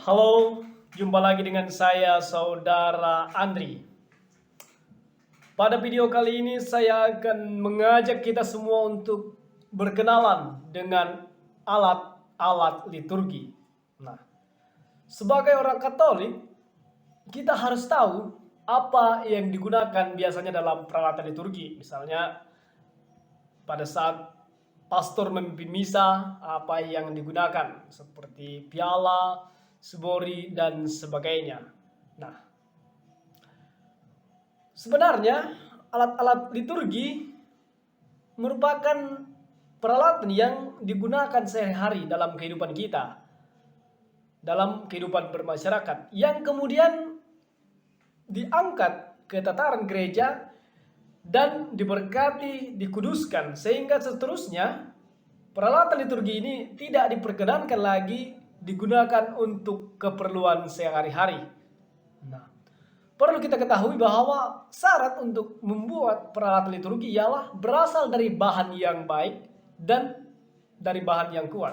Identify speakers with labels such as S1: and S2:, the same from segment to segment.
S1: Halo, jumpa lagi dengan saya Saudara Andri. Pada video kali ini saya akan mengajak kita semua untuk berkenalan dengan alat-alat liturgi. Nah, sebagai orang Katolik, kita harus tahu apa yang digunakan biasanya dalam peralatan liturgi. Misalnya pada saat pastor memimpin misa, apa yang digunakan seperti piala, sebori dan sebagainya. Nah, sebenarnya alat-alat liturgi merupakan peralatan yang digunakan sehari-hari dalam kehidupan kita, dalam kehidupan bermasyarakat, yang kemudian diangkat ke tataran gereja dan diberkati, dikuduskan, sehingga seterusnya peralatan liturgi ini tidak diperkenankan lagi digunakan untuk keperluan sehari-hari. Nah, perlu kita ketahui bahwa syarat untuk membuat peralatan liturgi ialah berasal dari bahan yang baik dan dari bahan yang kuat.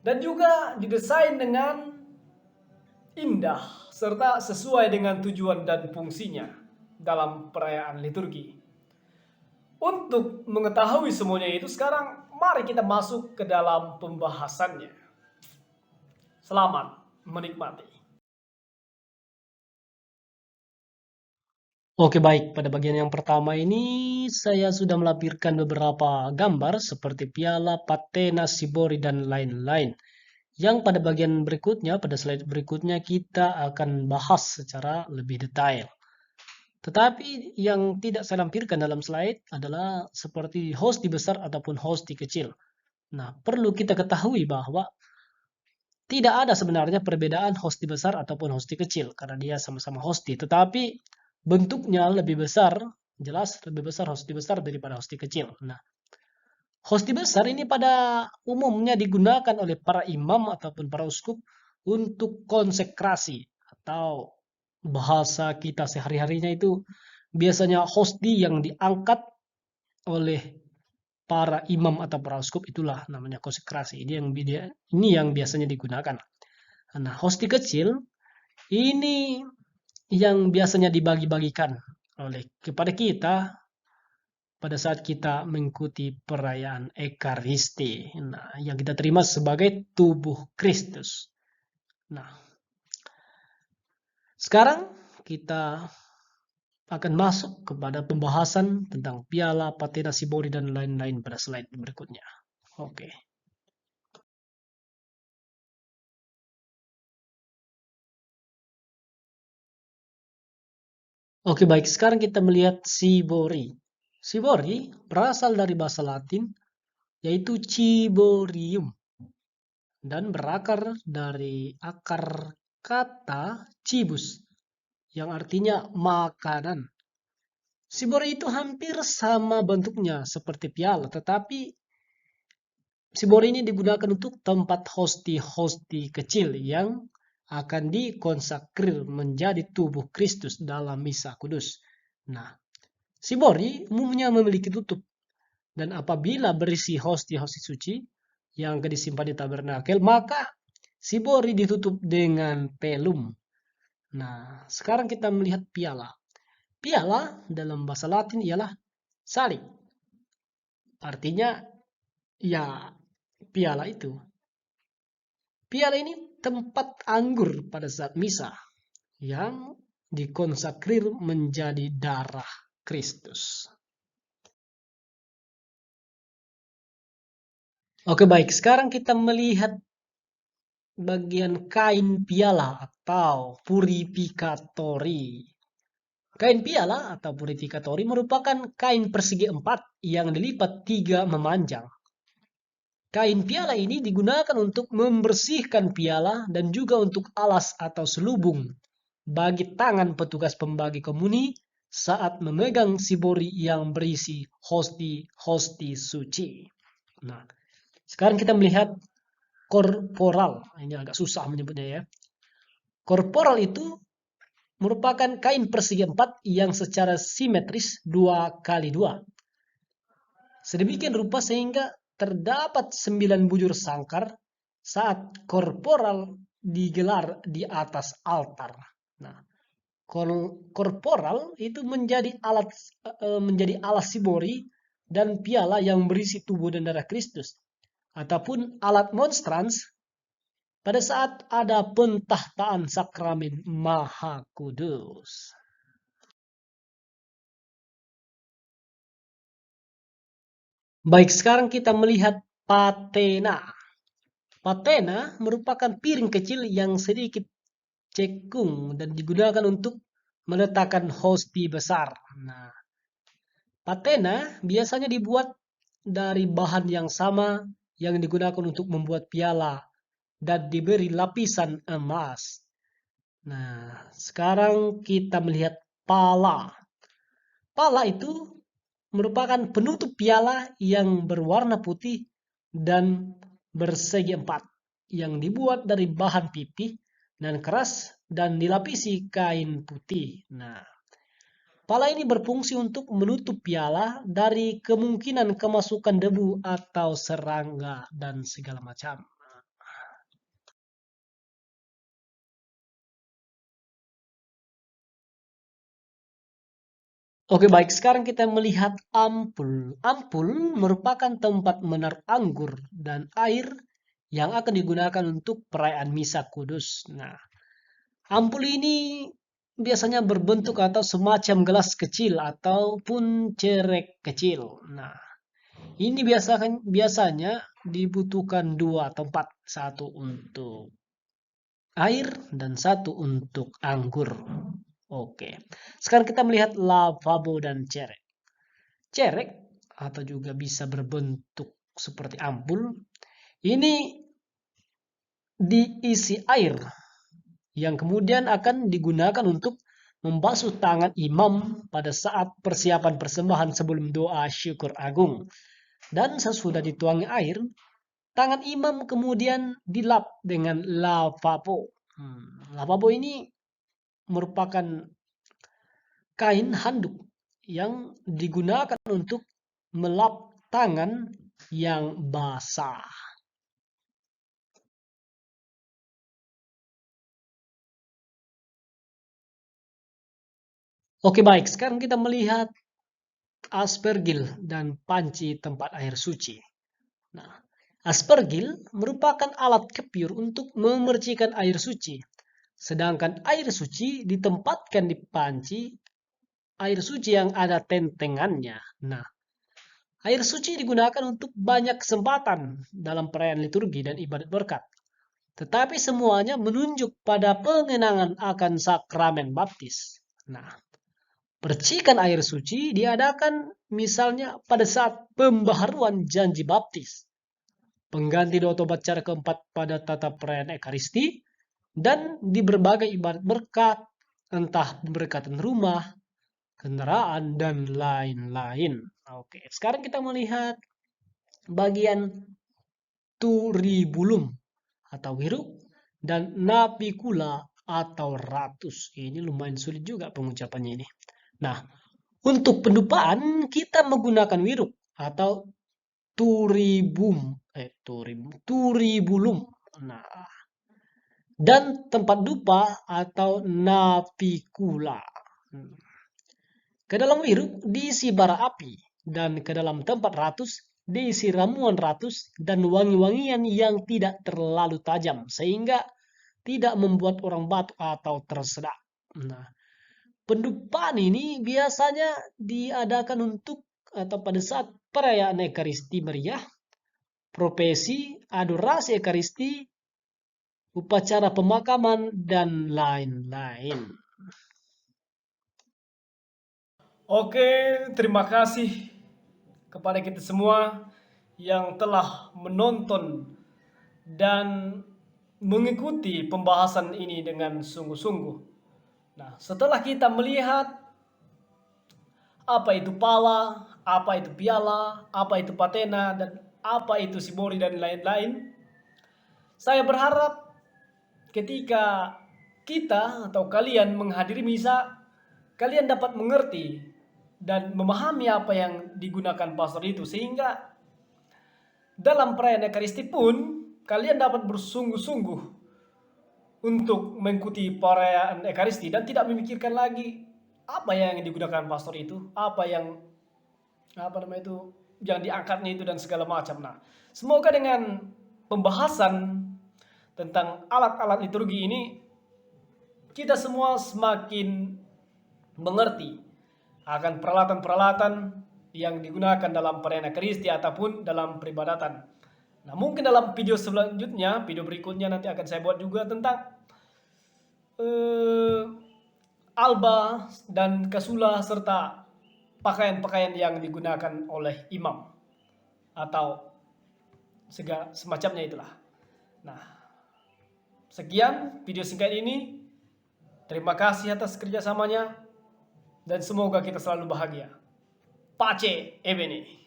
S1: Dan juga didesain dengan indah serta sesuai dengan tujuan dan fungsinya dalam perayaan liturgi. Untuk mengetahui semuanya itu sekarang mari kita masuk ke dalam pembahasannya. Selamat menikmati.
S2: Oke baik, pada bagian yang pertama ini saya sudah melampirkan beberapa gambar seperti piala, patena, sibori, dan lain-lain. Yang pada bagian berikutnya, pada slide berikutnya kita akan bahas secara lebih detail. Tetapi yang tidak saya lampirkan dalam slide adalah seperti hosti besar ataupun hosti kecil. Nah, perlu kita ketahui bahwa tidak ada sebenarnya perbedaan hosti besar ataupun hosti kecil karena dia sama-sama hosti, tetapi bentuknya lebih besar, jelas lebih besar hosti besar daripada hosti kecil. Nah, hosti besar ini pada umumnya digunakan oleh para imam ataupun para uskup untuk konsekrasi atau bahasa kita sehari-harinya itu biasanya hosti yang diangkat oleh para imam atau para uskup, itulah namanya konsekrasi. Ini yang biasanya digunakan. Nah, hosti kecil ini yang biasanya dibagi-bagikan kepada kita pada saat kita mengikuti perayaan Ekaristi. Nah, yang kita terima sebagai tubuh Kristus. Nah, sekarang kita akan masuk kepada pembahasan tentang piala, patena, sibori, dan lain-lain pada slide berikutnya. Oke. Oke, baik. Sekarang kita melihat sibori. Sibori berasal dari bahasa Latin, yaitu ciborium, dan berakar dari akar kata cibus, yang artinya makanan. Sibori itu hampir sama bentuknya seperti piala, tetapi sibori ini digunakan untuk tempat hosti-hosti kecil yang akan dikonsakrir menjadi tubuh Kristus dalam misa kudus. Nah, sibori umumnya memiliki tutup, dan apabila berisi hosti-hosti suci yang akan disimpan di tabernakel, maka sibori ditutup dengan pelum. Nah, sekarang kita melihat piala. Piala dalam bahasa Latin ialah salib. Artinya, ya, piala itu. Piala ini tempat anggur pada saat misa yang dikonsakrir menjadi darah Kristus. Oke, baik. Sekarang kita melihat bagian kain piala atau purificatori. Kain piala atau purificatori merupakan kain persegi 4 yang dilipat 3 memanjang. Kain piala ini digunakan untuk membersihkan piala dan juga untuk alas atau selubung bagi tangan petugas pembagi komuni saat memegang sibori yang berisi hosti-hosti suci. Nah, sekarang kita melihat korporal. Ini agak susah menyebutnya ya. Korporal itu merupakan kain persegi 4 yang secara simetris 2x2. Sedemikian rupa sehingga terdapat 9 bujur sangkar saat korporal digelar di atas altar. Nah, korporal itu menjadi alas sibori dan piala yang berisi tubuh dan darah Kristus, ataupun alat monstrans pada saat ada pentahtaan sakramen Maha Kudus. Baik, sekarang kita melihat patena. Patena merupakan piring kecil yang sedikit cekung dan digunakan untuk meletakkan hosti besar. Nah, patena biasanya dibuat dari bahan yang sama yang digunakan untuk membuat piala dan diberi lapisan emas. Nah, sekarang kita melihat pala. Pala itu merupakan penutup piala yang berwarna putih dan bersegi empat, yang dibuat dari bahan pipih dan keras dan dilapisi kain putih. Nah, pala ini berfungsi untuk menutup piala dari kemungkinan kemasukan debu atau serangga dan segala macam. Oke, baik. Sekarang kita melihat ampul. Ampul merupakan tempat menaruh anggur dan air yang akan digunakan untuk perayaan misa kudus. Nah, ampul ini biasanya berbentuk atau semacam gelas kecil ataupun cerek kecil. Nah, ini biasanya dibutuhkan dua tempat, satu untuk air dan satu untuk anggur. Oke, sekarang kita melihat lavabo dan cerek. Cerek atau juga bisa berbentuk seperti ampul, ini diisi air yang kemudian akan digunakan untuk membasuh tangan imam pada saat persiapan persembahan sebelum doa syukur agung. Dan sesudah dituangi air, tangan imam kemudian dilap dengan lavabo. Lavabo ini merupakan kain handuk yang digunakan untuk melap tangan yang basah. Oke, baik. Sekarang kita melihat aspergil dan panci tempat air suci. Nah, aspergil merupakan alat kepiur untuk memercikan air suci. Sedangkan air suci ditempatkan di panci air suci yang ada tentengannya. Nah, air suci digunakan untuk banyak kesempatan dalam perayaan liturgi dan ibadat berkat. Tetapi semuanya menunjuk pada pengenangan akan sakramen baptis. Nah, percikan air suci diadakan misalnya pada saat pembaharuan janji baptis, pengganti doa tobat cara keempat pada tata perayaan Ekaristi, dan di berbagai ibadat berkat, entah pemberkatan rumah, kendaraan, dan lain-lain. Oke, sekarang kita melihat bagian turibulum atau wiruk dan napicula atau ratus. Ini lumayan sulit juga pengucapannya ini. Nah, untuk pendupaan kita menggunakan wiruk atau turibulum. Nah, dan tempat dupa atau napicula. Ke dalam wiruk diisi bara api dan ke dalam tempat ratus diisi ramuan ratus dan wangi-wangian yang tidak terlalu tajam sehingga tidak membuat orang batuk atau tersedak. Nah, pendupaan ini biasanya diadakan untuk atau pada saat perayaan Ekaristi Meriah, profesi, adorasi Ekaristi, upacara pemakaman, dan lain-lain.
S1: Oke, terima kasih kepada kita semua yang telah menonton dan mengikuti pembahasan ini dengan sungguh-sungguh. Nah, setelah kita melihat apa itu pala, apa itu piala, apa itu patena, dan apa itu sibori dan lain-lain, saya berharap ketika kita atau kalian menghadiri misa, kalian dapat mengerti dan memahami apa yang digunakan pastor itu, sehingga dalam perayaan Ekaristi pun kalian dapat bersungguh-sungguh untuk mengikuti perayaan Ekaristi dan tidak memikirkan lagi apa yang digunakan pastor itu, apa namanya itu yang diangkatnya itu dan segala macam. Nah, semoga dengan pembahasan tentang alat-alat liturgi ini kita semua semakin mengerti akan peralatan-peralatan yang digunakan dalam perayaan Ekaristi ataupun dalam peribadatan. Nah, mungkin dalam video selanjutnya, video berikutnya nanti akan saya buat juga tentang alba dan kasula serta pakaian-pakaian yang digunakan oleh imam atau segala semacamnya itulah. Nah, sekian video singkat ini. Terima kasih atas kerjasamanya dan semoga kita selalu bahagia. Pace Ebene.